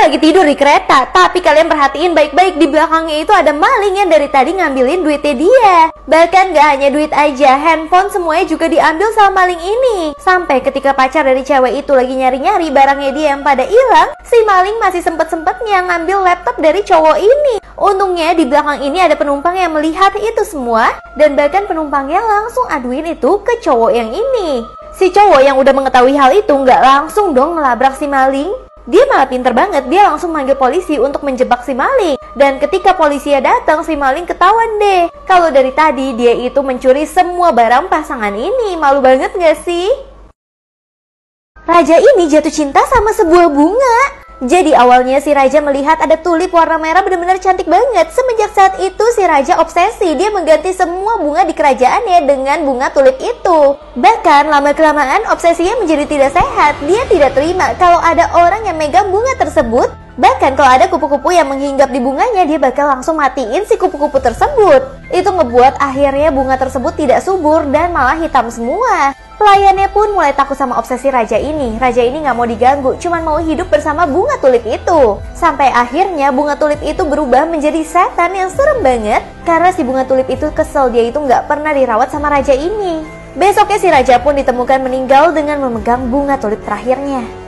lagi tidur di kereta, tapi kalian perhatiin baik-baik, di belakangnya itu ada maling yang dari tadi ngambilin duitnya dia. Bahkan gak hanya duit aja, handphone semuanya juga diambil sama maling ini. Sampai ketika pacar dari cewek itu lagi nyari-nyari barangnya dia yang pada hilang, si maling masih sempet-sempetnya ngambil laptop dari cowok ini. Untungnya di belakang ini ada penumpang yang melihat itu semua, dan bahkan penumpangnya langsung aduin itu ke cowok yang ini. Si cowok yang udah mengetahui hal itu nggak langsung dong ngelabrak si maling. Dia malah pinter banget, dia langsung manggil polisi untuk menjebak si maling. Dan ketika polisi datang, si maling ketahuan deh kalau dari tadi dia itu mencuri semua barang pasangan ini. Malu banget gak sih? Raja ini jatuh cinta sama sebuah bunga. Jadi awalnya si Raja melihat ada tulip warna merah benar-benar cantik banget. Semenjak saat itu si Raja obsesi, dia mengganti semua bunga di kerajaannya dengan bunga tulip itu. Bahkan lama-kelamaan obsesinya menjadi tidak sehat. Dia tidak terima kalau ada orang yang megang bunga tersebut. Bahkan kalau ada kupu-kupu yang menghinggap di bunganya, dia bakal langsung matiin si kupu-kupu tersebut. Itu ngebuat akhirnya bunga tersebut tidak subur dan malah hitam semua. Pelayannya pun mulai takut sama obsesi Raja ini. Raja ini gak mau diganggu, cuman mau hidup bersama bunga tulip itu. Sampai akhirnya bunga tulip itu berubah menjadi setan yang serem banget. Karena si bunga tulip itu kesel dia itu gak pernah dirawat sama Raja ini. Besoknya si Raja pun ditemukan meninggal dengan memegang bunga tulip terakhirnya.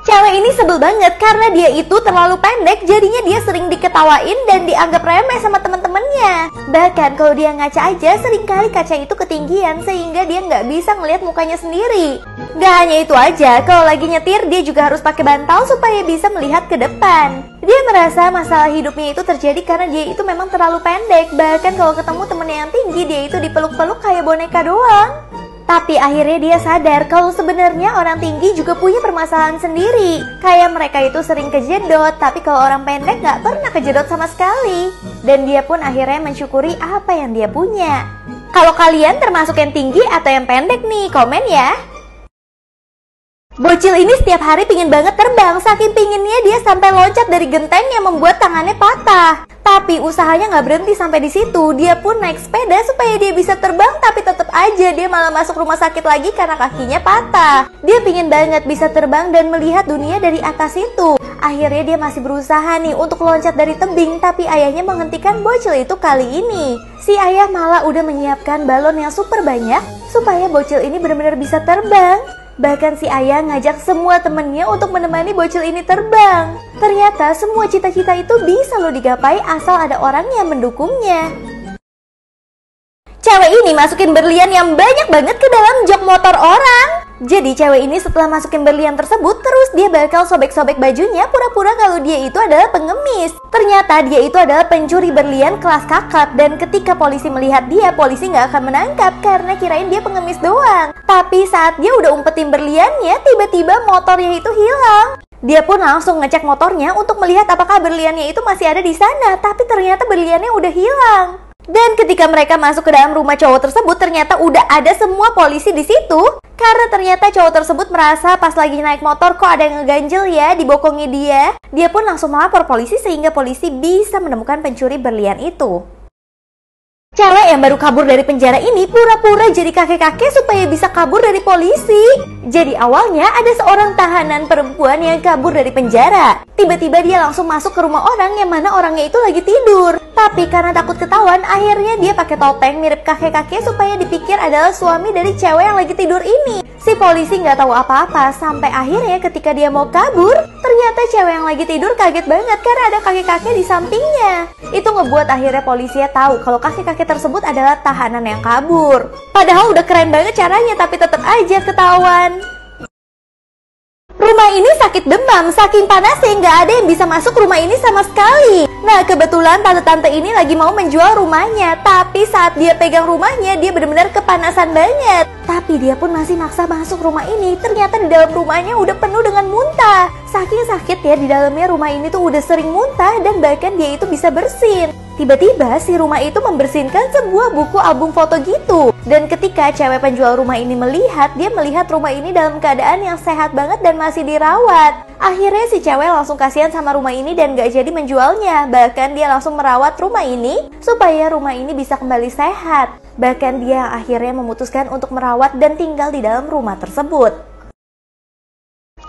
Cewek ini sebel banget karena dia itu terlalu pendek, jadinya dia sering diketawain dan dianggap remeh sama teman-temannya. Bahkan kalau dia ngaca aja, seringkali kaca itu ketinggian sehingga dia nggak bisa ngelihat mukanya sendiri. Gak hanya itu aja, kalau lagi nyetir dia juga harus pakai bantal supaya bisa melihat ke depan. Dia merasa masalah hidupnya itu terjadi karena dia itu memang terlalu pendek. Bahkan kalau ketemu temennya yang tinggi, dia itu dipeluk-peluk kayak boneka doang. Tapi akhirnya dia sadar kalau sebenarnya orang tinggi juga punya permasalahan sendiri. Kayak mereka itu sering kejedot, tapi kalau orang pendek gak pernah kejedot sama sekali. Dan dia pun akhirnya mensyukuri apa yang dia punya. Kalau kalian termasuk yang tinggi atau yang pendek nih, komen ya. Bocil ini setiap hari pingin banget terbang, saking pinginnya dia sampai loncat dari genteng yang membuat tangannya patah. Tapi usahanya nggak berhenti sampai di situ. Dia pun naik sepeda supaya dia bisa terbang, tapi tetap aja dia malah masuk rumah sakit lagi karena kakinya patah. Dia pingin banget bisa terbang dan melihat dunia dari atas itu. Akhirnya dia masih berusaha nih untuk loncat dari tebing, tapi ayahnya menghentikan bocil itu kali ini. Si ayah malah udah menyiapkan balon yang super banyak supaya bocil ini benar-benar bisa terbang. Bahkan si ayah ngajak semua temennya untuk menemani bocil ini terbang. Ternyata semua cita-cita itu bisa lo digapai asal ada orang yang mendukungnya. Cewek ini masukin berlian yang banyak banget ke dalam jok motor orang. Jadi cewek ini setelah masukin berlian tersebut, terus dia bakal sobek-sobek bajunya pura-pura kalau dia itu adalah pengemis. Ternyata dia itu adalah pencuri berlian kelas kakap. Dan ketika polisi melihat dia, polisi nggak akan menangkap karena kirain dia pengemis doang. Tapi saat dia udah umpetin berliannya, tiba-tiba motornya itu hilang. Dia pun langsung ngecek motornya untuk melihat apakah berliannya itu masih ada di sana. Tapi ternyata berliannya udah hilang. Dan ketika mereka masuk ke dalam rumah cowok tersebut, ternyata udah ada semua polisi di situ. Karena ternyata cowok tersebut merasa pas lagi naik motor kok ada yang ngeganjel ya, dibokongi dia. Dia pun langsung melapor polisi sehingga polisi bisa menemukan pencuri berlian itu. Cewek yang baru kabur dari penjara ini pura-pura jadi kakek-kakek supaya bisa kabur dari polisi. Jadi awalnya ada seorang tahanan perempuan yang kabur dari penjara. Tiba-tiba dia langsung masuk ke rumah orang yang mana orangnya itu lagi tidur. Tapi karena takut ketahuan, akhirnya dia pakai topeng mirip kakek-kakek supaya dipikir adalah suami dari cewek yang lagi tidur ini. Si polisi nggak tahu apa-apa sampai akhirnya ketika dia mau kabur, ternyata cewek yang lagi tidur kaget banget karena ada kakek-kakek di sampingnya. Itu ngebuat akhirnya polisi tahu kalau kakek-kakek tersebut adalah tahanan yang kabur. Padahal udah keren banget caranya, tapi tetap aja ketahuan. Rumah ini sakit demam, saking panasnya nggak ada yang bisa masuk rumah ini sama sekali. Nah kebetulan tante-tante ini lagi mau menjual rumahnya, tapi saat dia pegang rumahnya dia benar-benar kepanasan banget. Tapi dia pun masih maksa masuk rumah ini. Ternyata di dalam rumahnya udah penuh dengan muntah. Saking sakit ya di dalamnya rumah ini tuh udah sering muntah dan bahkan dia itu bisa bersin. Tiba-tiba si rumah itu membersihkan sebuah buku album foto gitu. Dan ketika cewek penjual rumah ini melihat, dia melihat rumah ini dalam keadaan yang sehat banget dan masih dirawat. Akhirnya si cewek langsung kasihan sama rumah ini dan gak jadi menjualnya. Bahkan dia langsung merawat rumah ini supaya rumah ini bisa kembali sehat. Bahkan dia akhirnya memutuskan untuk merawat dan tinggal di dalam rumah tersebut.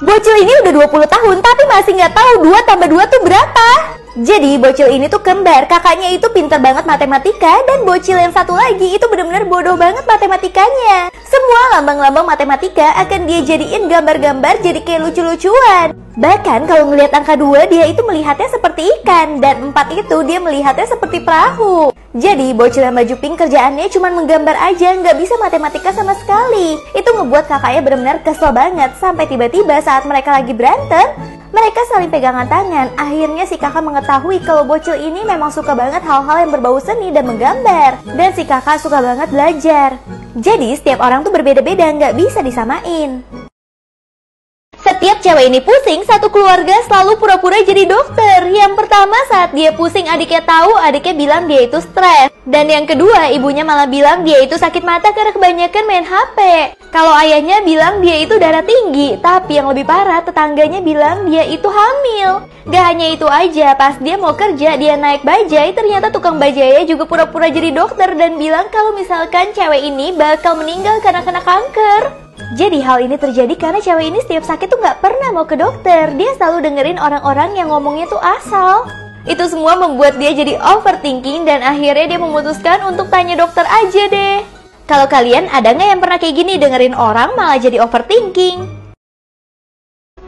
Bocil ini udah 20 tahun tapi masih nggak tahu 2 tambah 2 tuh berapa. Jadi bocil ini tuh kembar, kakaknya itu pintar banget matematika dan bocil yang satu lagi itu bener-bener bodoh banget matematikanya. Semua lambang-lambang matematika akan dia jadiin gambar-gambar jadi kayak lucu-lucuan. Bahkan kalau ngelihat angka 2 dia itu melihatnya seperti ikan dan 4 itu dia melihatnya seperti perahu. Jadi bocil yang baju pink kerjaannya cuma menggambar aja, nggak bisa matematika sama sekali. Itu ngebuat kakaknya benar-benar kesel banget sampai tiba-tiba saat mereka lagi berantem, mereka saling pegangan tangan. Akhirnya si kakak mengetahui kalau bocil ini memang suka banget hal-hal yang berbau seni dan menggambar. Dan si kakak suka banget belajar. Jadi setiap orang tuh berbeda-beda, nggak bisa disamain. Setiap cewek ini pusing, satu keluarga selalu pura-pura jadi dokter. Yang pertama saat dia pusing adiknya tahu, adiknya bilang dia itu stres. Dan yang kedua ibunya malah bilang dia itu sakit mata karena kebanyakan main HP. Kalau ayahnya bilang dia itu darah tinggi. Tapi yang lebih parah tetangganya bilang dia itu hamil. Gak hanya itu aja, pas dia mau kerja dia naik bajai, ternyata tukang bajainya juga pura-pura jadi dokter dan bilang kalau misalkan cewek ini bakal meninggal karena kena kanker. Jadi hal ini terjadi karena cewek ini setiap sakit tuh gak pernah mau ke dokter. Dia selalu dengerin orang-orang yang ngomongnya tuh asal. Itu semua membuat dia jadi overthinking dan akhirnya dia memutuskan untuk tanya dokter aja deh. Kalau kalian ada nggak yang pernah kayak gini dengerin orang malah jadi overthinking?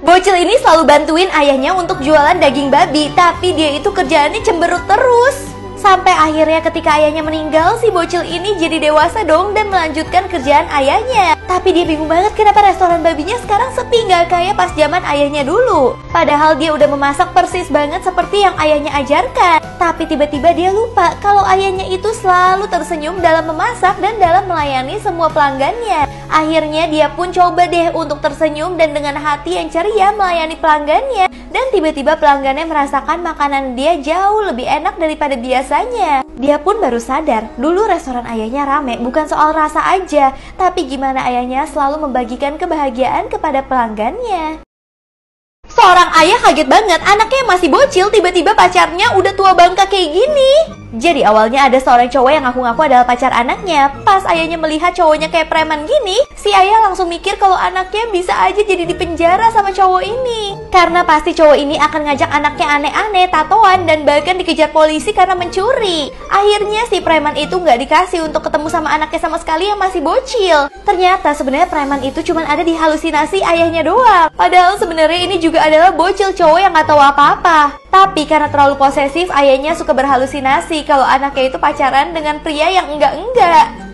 Bocil ini selalu bantuin ayahnya untuk jualan daging babi, tapi dia itu kerjaannya cemberut terus. Sampai akhirnya ketika ayahnya meninggal, si bocil ini jadi dewasa dong dan melanjutkan kerjaan ayahnya. Tapi dia bingung banget kenapa restoran babinya sekarang sepi, gak kayak pas zaman ayahnya dulu. Padahal dia udah memasak persis banget seperti yang ayahnya ajarkan. Tapi tiba-tiba dia lupa kalau ayahnya itu selalu tersenyum dalam memasak dan dalam melayani semua pelanggannya. Akhirnya dia pun coba deh untuk tersenyum dan dengan hati yang ceria melayani pelanggannya. Dan tiba-tiba pelanggannya merasakan makanan dia jauh lebih enak daripada biasanya. Dia pun baru sadar, dulu restoran ayahnya rame bukan soal rasa aja, tapi gimana ayahnya selalu membagikan kebahagiaan kepada pelanggannya. Seorang ayah kaget banget, anaknya yang masih bocil tiba-tiba pacarnya udah tua bangka kayak gini. Jadi awalnya ada seorang cowok yang ngaku-ngaku adalah pacar anaknya. Pas ayahnya melihat cowoknya kayak preman gini, si ayah langsung mikir kalau anaknya bisa aja jadi dipenjara sama cowok ini. Karena pasti cowok ini akan ngajak anaknya aneh-aneh, tatoan, dan bahkan dikejar polisi karena mencuri. Akhirnya si preman itu nggak dikasih untuk ketemu sama anaknya sama sekali yang masih bocil. Ternyata sebenarnya preman itu cuma ada di halusinasi ayahnya doang. Padahal sebenarnya ini juga adalah bocil cowok yang nggak tahu apa-apa. Tapi karena terlalu posesif, ayahnya suka berhalusinasi kalau anaknya itu pacaran dengan pria yang enggak-enggak.